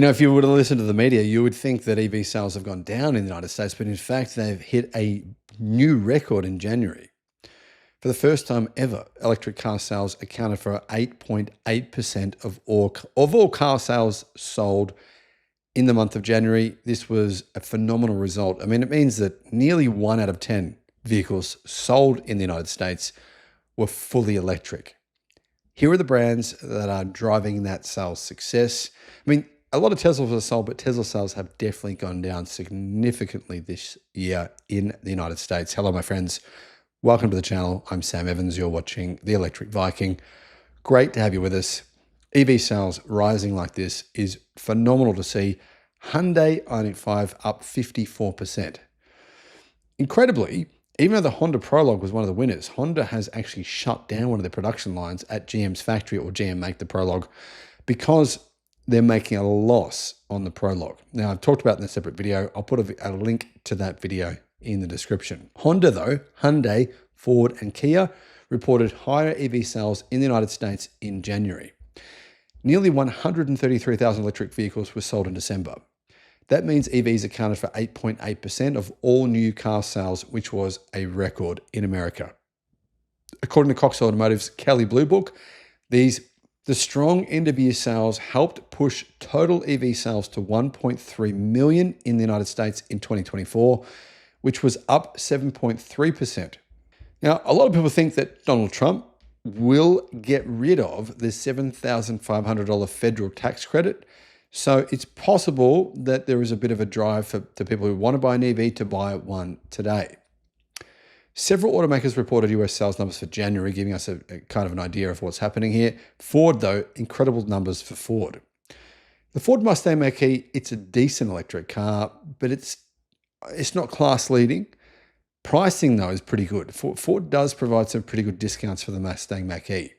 If you were to listen to the media, you would think that EV sales have gone down in the United States, but in fact, they've hit a new record in January. For the first time ever, electric car sales accounted for 8.8% of all car sales sold in the month of January. This was a phenomenal result. I mean, it means that nearly 1 out of 10 vehicles sold in the United States were fully electric. Here are the brands that are driving that sales success. I mean, a lot of Teslas are sold, but Tesla sales have definitely gone down significantly this year in the United States. Hello, my friends. Welcome to the channel. I'm Sam Evans. You're watching the Electric Viking. Great to have you with us. EV sales rising like this is phenomenal to see. Hyundai Ioniq 5 up 54%. Incredibly, even though the Honda Prologue was one of the winners, Honda has actually shut down one of their production lines at GM's factory, or GM make the Prologue, because they're making a loss on the Prologue. Now, I've talked about it in a separate video. I'll put a link to that video in the description. Honda, though, Hyundai, Ford, and Kia reported higher EV sales in the United States in January. Nearly 133,000 electric vehicles were sold in December. That means EVs accounted for 8.8% of all new car sales, which was a record in America. According to Cox Automotive's Kelley Blue Book, the strong end-of-year sales helped push total EV sales to 1.3 million in the United States in 2024, which was up 7.3%. Now, a lot of people think that Donald Trump will get rid of the $7,500 federal tax credit. So it's possible that there is a bit of a drive for the people who want to buy an EV to buy one today. Several automakers reported US sales numbers for January, giving us a kind of an idea of what's happening here. Ford, though, incredible numbers for Ford. The Ford Mustang Mach-E, it's a decent electric car, but it's not class leading. Pricing, though, is pretty good. Ford does provide some pretty good discounts for the Mustang Mach-E.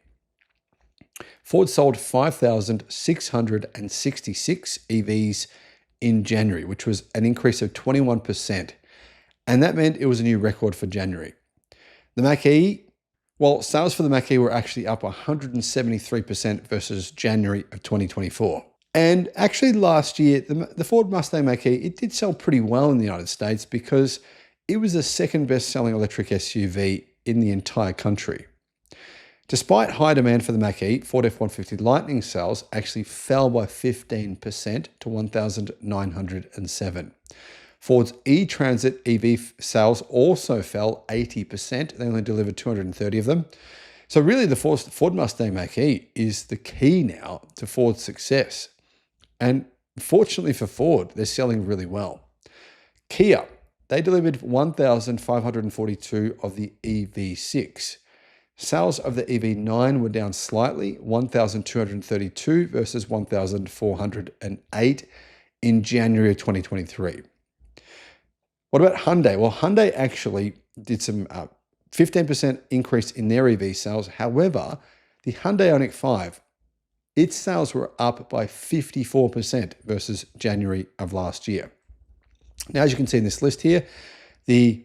Ford sold 5,666 EVs in January, which was an increase of 21%. And that meant it was a new record for January. The Mach-E, well, sales for the Mach-E were actually up 173% versus January of 2024. And actually last year, the Ford Mustang Mach-E, it did sell pretty well in the United States because it was the second best-selling electric SUV in the entire country. Despite high demand for the Mach-E, Ford F-150 Lightning sales actually fell by 15% to 1,907. Ford's E-Transit EV sales also fell 80%. They only delivered 230 of them. So really the Ford Mustang Mach-E is the key now to Ford's success. And fortunately for Ford, they're selling really well. Kia, they delivered 1,542 of the EV6. Sales of the EV9 were down slightly, 1,232 versus 1,408 in January of 2023. What about Hyundai? Well, Hyundai actually did some 15% increase in their EV sales. However, the Hyundai Ioniq 5, its sales were up by 54% versus January of last year. Now, as you can see in this list here, these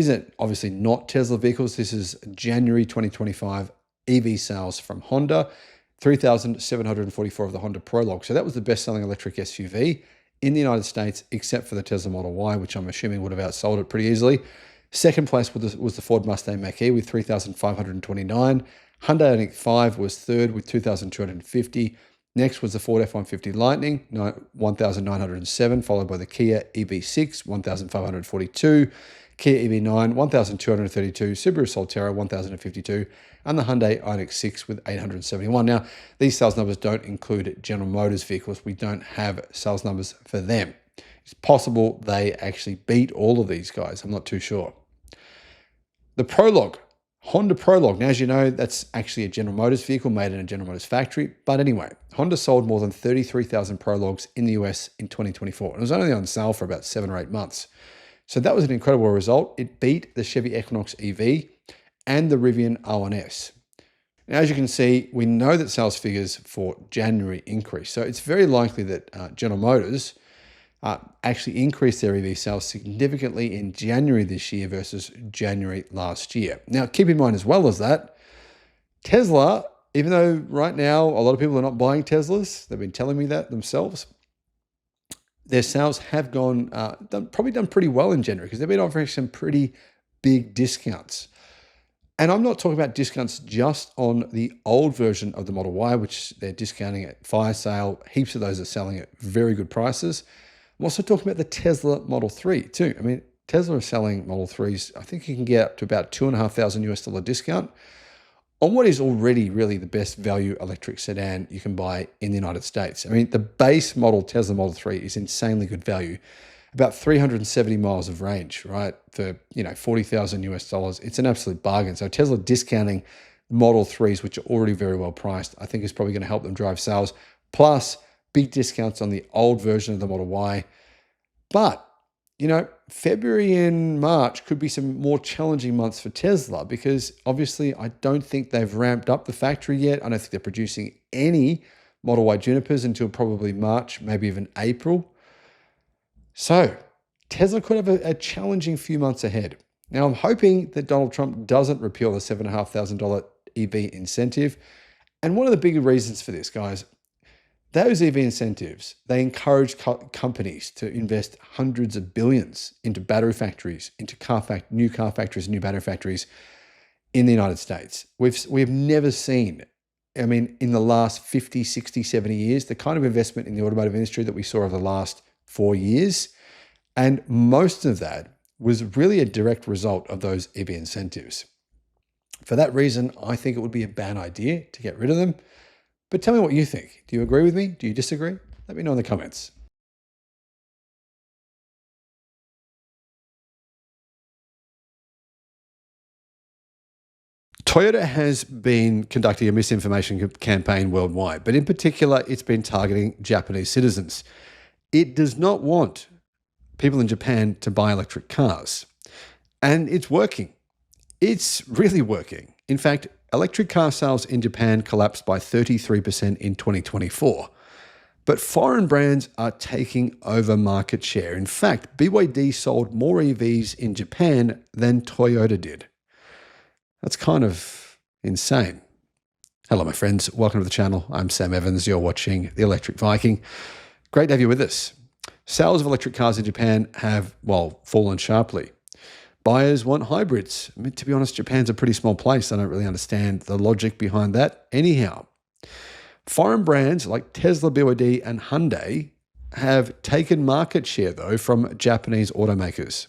are obviously not Tesla vehicles. This is January 2025 EV sales from Honda, 3,744 of the Honda Prologue. So that was the best-selling electric SUV in the United States, except for the Tesla Model Y, which I'm assuming would have outsold it pretty easily. Second place was the Ford Mustang Mach-E with 3,529. Hyundai Ioniq 5 was third with 2,250. Next was the Ford F-150 Lightning, 1,907, followed by the Kia EV6, 1,542. Kia EV9, 1,232, Subaru Solterra, 1,052, and the Hyundai Ioniq 6 with 871. Now, these sales numbers don't include General Motors vehicles. We don't have sales numbers for them. It's possible they actually beat all of these guys. I'm not too sure. The Prologue, Honda Prologue. Now, as you know, that's actually a General Motors vehicle made in a General Motors factory. But anyway, Honda sold more than 33,000 Prologues in the US in 2024. And it was only on sale for about 7 or 8 months. So that was an incredible result. It beat the Chevy Equinox EV and the Rivian R1S. Now, as you can see, we know that sales figures for January increased. So it's very likely that General Motors actually increased their EV sales significantly in January this year versus January last year. Now, keep in mind as well as that, Tesla even though right now a lot of people are not buying Teslas, they've been telling me that themselves, their sales have probably done pretty well in January because they've been offering some pretty big discounts. And I'm not talking about discounts just on the old version of the Model Y, which they're discounting at fire sale. Heaps of those are selling at very good prices. I'm also talking about the Tesla Model 3 too. I mean, Tesla are selling Model 3s. I think you can get up to about $2,500 discount on what is already really the best value electric sedan you can buy in the United States. I mean, the base model Tesla Model 3 is insanely good value. About 370 miles of range, right? For, $40,000. It's an absolute bargain. So Tesla discounting Model 3s, which are already very well priced, I think is probably going to help them drive sales. Plus, big discounts on the old version of the Model Y. But, February and March could be some more challenging months for Tesla because obviously I don't think they've ramped up the factory yet. I don't think they're producing any Model Y Junipers until probably March, maybe even April. So Tesla could have a challenging few months ahead. Now, I'm hoping that Donald Trump doesn't repeal the $7,500 EV incentive. And one of the big reasons for this, guys, those EV incentives, they encourage companies to invest hundreds of billions into battery factories, into new car factories, new battery factories in the United States. We've never seen, in the last 50, 60, 70 years, the kind of investment in the automotive industry that we saw over the last 4 years. And most of that was really a direct result of those EV incentives. For that reason, I think it would be a bad idea to get rid of them. But tell me what you think. Do you agree with me? Do you disagree? Let me know in the comments. Toyota has been conducting a misinformation campaign worldwide, but in particular, it's been targeting Japanese citizens. It does not want people in Japan to buy electric cars. And it's working. It's really working. In fact, electric car sales in Japan collapsed by 33% in 2024. But foreign brands are taking over market share. In fact, BYD sold more EVs in Japan than Toyota did. That's kind of insane. Hello, my friends. Welcome to the channel. I'm Sam Evans. You're watching The Electric Viking. Great to have you with us. Sales of electric cars in Japan have, fallen sharply. Buyers want hybrids. To be honest, Japan's a pretty small place. I don't really understand the logic behind that. Anyhow, foreign brands like Tesla, BYD, and Hyundai have taken market share, though, from Japanese automakers.